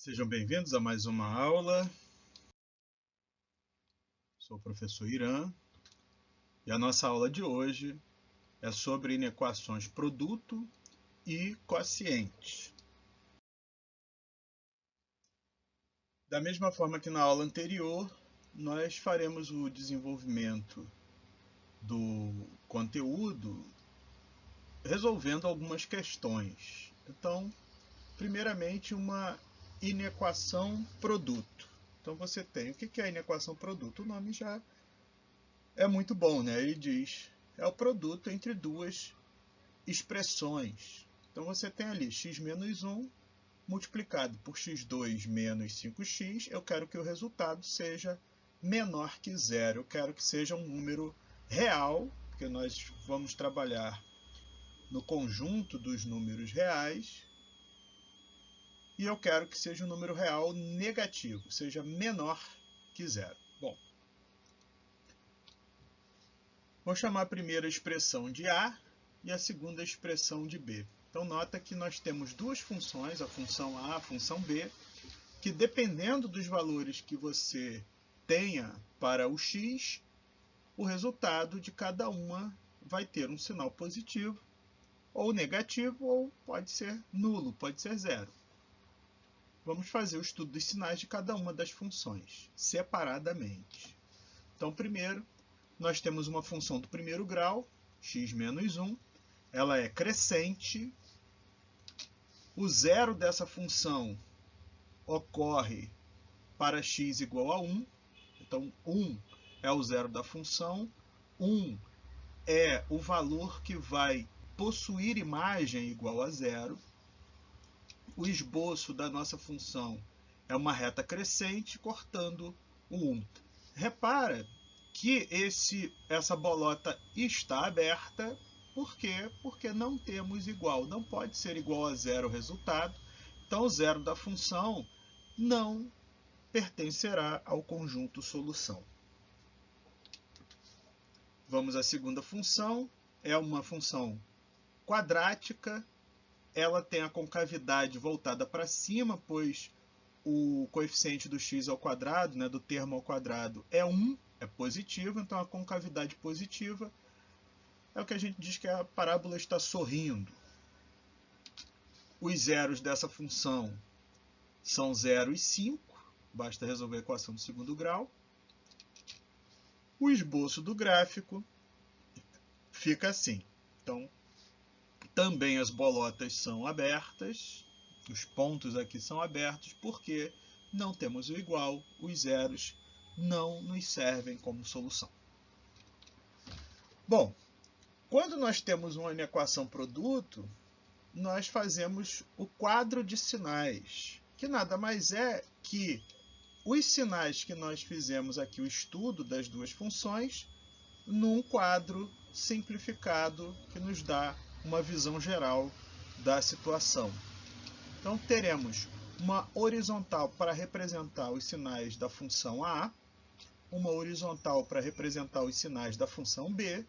Sejam bem-vindos a mais uma aula. Sou o professor Irã e a nossa aula de hoje é sobre inequações produto e quociente. Da mesma forma que na aula anterior, nós faremos o desenvolvimento do conteúdo resolvendo algumas questões. Então, primeiramente, uma inequação produto. Então você tem, o que é a inequação produto? O nome já é muito bom, né? Ele diz, é o produto entre duas expressões. Então você tem ali x menos 1 multiplicado por x2 menos 5x, eu quero que o resultado seja menor que zero, eu quero que seja um número real, porque nós vamos trabalhar no conjunto dos números reais, e eu quero que seja um número real negativo, seja menor que zero. Bom, vou chamar a primeira expressão de A e a segunda expressão de B. Então, nota que nós temos duas funções, a função A e a função B, que dependendo dos valores que você tenha para o x, o resultado de cada uma vai ter um sinal positivo, ou negativo, ou pode ser nulo, pode ser zero. Vamos fazer o estudo dos sinais de cada uma das funções, separadamente. Então, primeiro, nós temos uma função do primeiro grau, x menos 1. Ela é crescente. O zero dessa função ocorre para x igual a 1. Então, 1 é o zero da função. 1 é o valor que vai possuir imagem igual a zero. O esboço da nossa função é uma reta crescente cortando o 1. Repara que essa bolota está aberta. Por quê? Porque não temos igual. Não pode ser igual a zero o resultado. Então, o zero da função não pertencerá ao conjunto solução. Vamos à segunda função. É uma função quadrática. Ela tem a concavidade voltada para cima, pois o coeficiente do x ao quadrado, né, do termo ao quadrado, é 1, é positivo, então a concavidade positiva é o que a gente diz que a parábola está sorrindo. Os zeros dessa função são 0 e 5, basta resolver a equação do segundo grau. O esboço do gráfico fica assim. Então, também as bolotas são abertas, os pontos aqui são abertos, porque não temos o igual, os zeros não nos servem como solução. Bom, quando nós temos uma inequação produto, nós fazemos o quadro de sinais, que nada mais é que os sinais que nós fizemos aqui, o estudo das duas funções, num quadro simplificado que nos dá uma visão geral da situação. Então, teremos uma horizontal para representar os sinais da função A, uma horizontal para representar os sinais da função B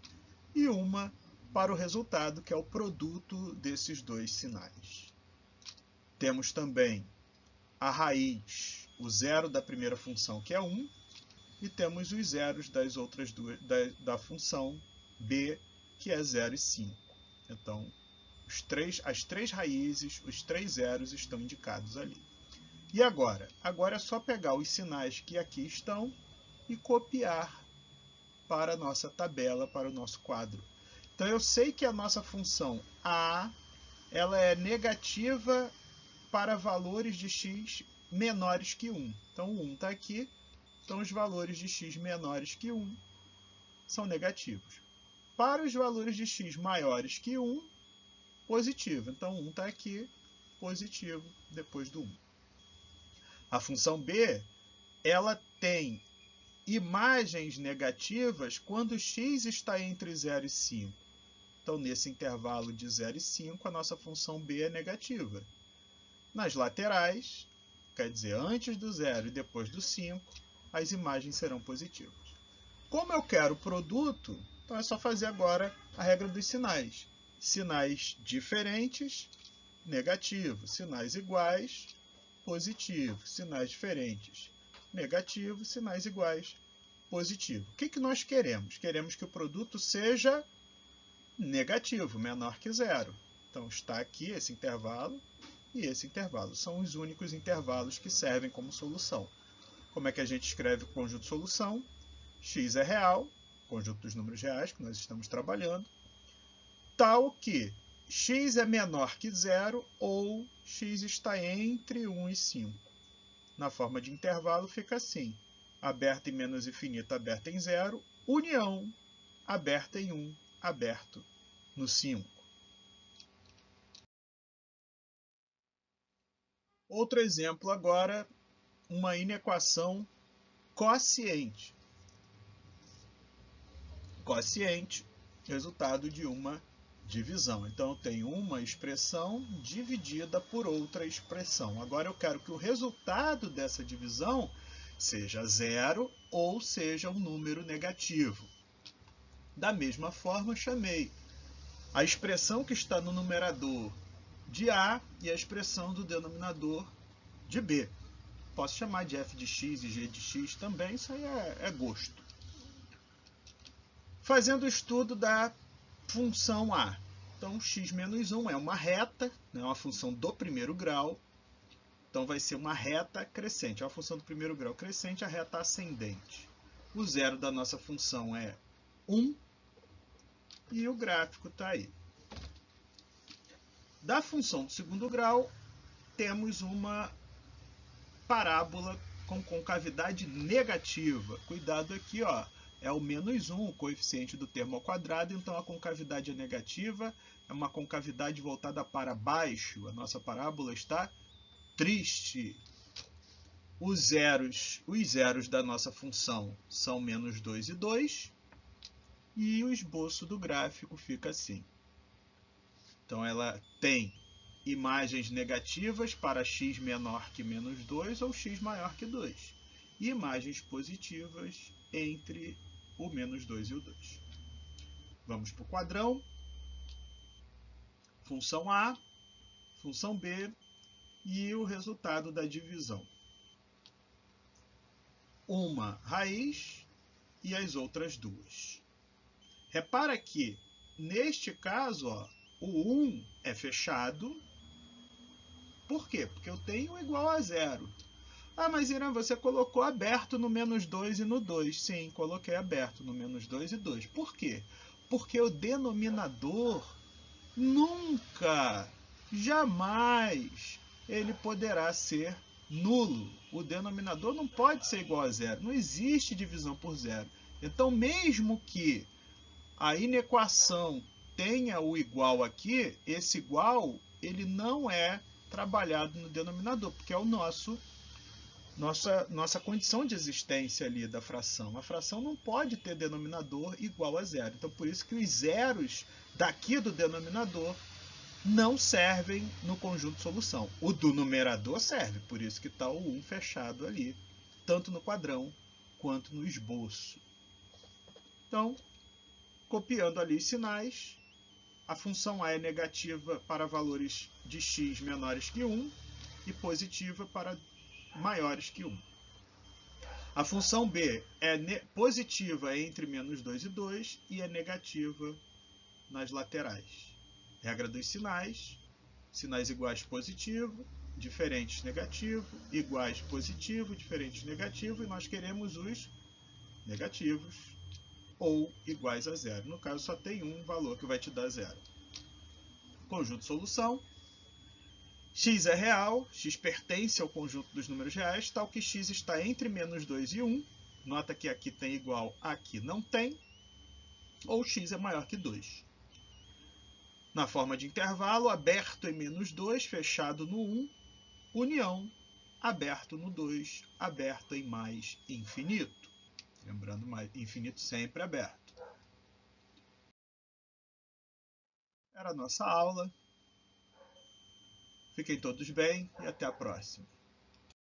e uma para o resultado, que é o produto desses dois sinais. Temos também a raiz, o zero da primeira função, que é 1, e temos os zeros das outras duas, da função B, que é 0 e 5. Então, as três raízes, os três zeros estão indicados ali. E agora? Agora é só pegar os sinais que aqui estão e copiar para a nossa tabela, para o nosso quadro. Então, eu sei que a nossa função A ela é negativa para valores de x menores que 1. Então, o 1 está aqui. Então, os valores de x menores que 1 são negativos. Para os valores de x maiores que 1, positivo. Então, 1 está aqui, positivo, depois do 1. A função B, ela tem imagens negativas quando x está entre 0 e 5. Então, nesse intervalo de 0 e 5, a nossa função B é negativa. Nas laterais, quer dizer, antes do 0 e depois do 5, as imagens serão positivas. Como eu quero produto, então é só fazer agora a regra dos sinais. Sinais diferentes, negativo. Sinais iguais, positivo. Sinais diferentes, negativo. Sinais iguais, positivo. O que nós queremos? Queremos que o produto seja negativo, menor que zero. Então está aqui esse intervalo e esse intervalo. São os únicos intervalos que servem como solução. Como é que a gente escreve o conjunto de solução? X é real, conjunto dos números reais que nós estamos trabalhando, tal que x é menor que zero ou x está entre 1 e 5. Na forma de intervalo fica assim: aberto em menos infinito, aberto em 0, união, aberto em 1, aberto no 5. Outro exemplo agora, uma inequação quociente. Quociente, resultado de uma divisão. Então, eu tenho uma expressão dividida por outra expressão. Agora, eu quero que o resultado dessa divisão seja zero ou seja um número negativo. Da mesma forma, chamei a expressão que está no numerador de A e a expressão do denominador de B. Posso chamar de f de x e g de x também, isso aí é gosto. Fazendo o estudo da função A. Então, x menos 1 é uma reta, é uma função do primeiro grau. Então, vai ser uma reta crescente. É uma função do primeiro grau crescente, a reta ascendente. O zero da nossa função é 1 e o gráfico está aí. Da função do segundo grau, temos uma parábola com concavidade negativa. Cuidado aqui, ó. É o menos 1, o coeficiente do termo ao quadrado, então a concavidade é negativa, é uma concavidade voltada para baixo. A nossa parábola está triste. Os zeros da nossa função são menos 2 e 2, e o esboço do gráfico fica assim. Então ela tem imagens negativas para x menor que menos 2 ou x maior que 2. E imagens positivas entre o menos 2 e o 2. Vamos para o quadrão. Função A, função B e o resultado da divisão. Uma raiz e as outras duas. Repara que, neste caso, ó, o 1 é fechado. Por quê? Porque eu tenho igual a zero. Ah, mas Irã, você colocou aberto no menos 2 e no 2. Sim, coloquei aberto no menos 2 e 2. Por quê? Porque o denominador nunca, jamais, ele poderá ser nulo. O denominador não pode ser igual a zero. Não existe divisão por zero. Então, mesmo que a inequação tenha o igual aqui, esse igual ele não é trabalhado no denominador, porque é o nossa condição de existência ali da fração. A fração não pode ter denominador igual a zero. Então, por isso que os zeros daqui do denominador não servem no conjunto de solução. O do numerador serve, por isso que está o 1 fechado ali, tanto no quadrão quanto no esboço. Então, copiando ali os sinais, a função A é negativa para valores de x menores que 1 e positiva para maiores que 1. A função B é positiva entre menos 2 e 2 e é negativa nas laterais. Regra dos sinais: sinais iguais positivo, diferentes negativo, iguais positivo, diferentes negativo, e nós queremos os negativos ou iguais a zero. No caso, só tem um valor que vai te dar zero. Conjunto de solução. X é real, x pertence ao conjunto dos números reais, tal que x está entre menos 2 e 1. Nota que aqui tem igual, aqui não tem. Ou x é maior que 2. Na forma de intervalo, aberto em menos 2, fechado no 1. União, aberto no 2, aberto em mais infinito. Lembrando, mais infinito sempre aberto. Era a nossa aula. Fiquem todos bem e até a próxima.